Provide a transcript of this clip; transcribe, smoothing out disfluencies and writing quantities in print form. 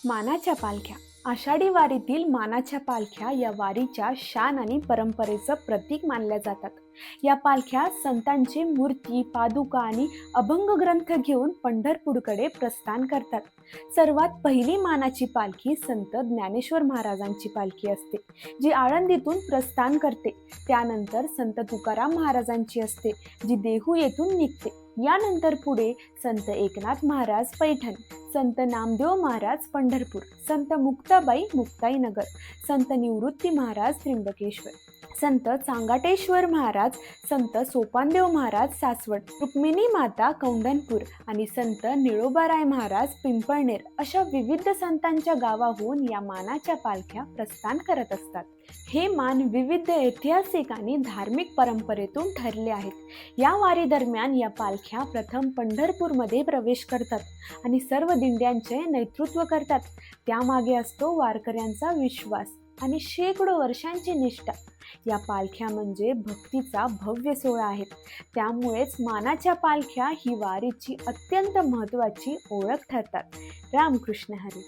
मानाच्या पालख्या. आषाढी वारीतील मानाच्या पालख्या या वारीच्या शान आणि परंपरेचं प्रतीक मानल्या जातात. या पालख्या संतांची मूर्ती, पादुका आणि अभंग ग्रंथ घेऊन पंढरपूरकडे प्रस्थान करतात. सर्वात पहिली मानाची पालखी संत ज्ञानेश्वर महाराजांची पालखी असते, जी आळंदीतून प्रस्थान करते. त्यानंतर संत तुकाराम महाराजांची असते, जी देहू येथून निघते. यानंतर पुढे संत एकनाथ महाराज पैठण, संत नामदेव महाराज पंढरपूर, संत मुक्ताबाई मुक्ताईनगर, संत निवृत्ती महाराज त्र्यंबकेश्वर, संत चांगाटेश्वर महाराज, संत सोपानदेव महाराज सासवड, रुक्मिणी माता कौंडणपूर आणि संत निळोबाराय महाराज पिंपळनेर अशा विविध संतांच्या गावाहून या मानाच्या पालख्या प्रस्थान करत असतात. हे मान विविध ऐतिहासिक आणि धार्मिक परंपरेतून ठरले आहेत. या वारी दरम्यान या पालख्या प्रथम पंढरपूरमध्ये प्रवेश करतात आणि सर्व दिंड्यांचे नेतृत्व करतात. त्यामागे असतो वारकऱ्यांचा विश्वास आणि शेकडो वर्षांची निष्ठा. या पालख्या म्हणजे भक्तीचा भव्य सोहळा आहेत. त्यामुळेच मानाच्या पालख्या ही वारीची अत्यंत महत्त्वाची ओळख ठरतात. रामकृष्ण हरी.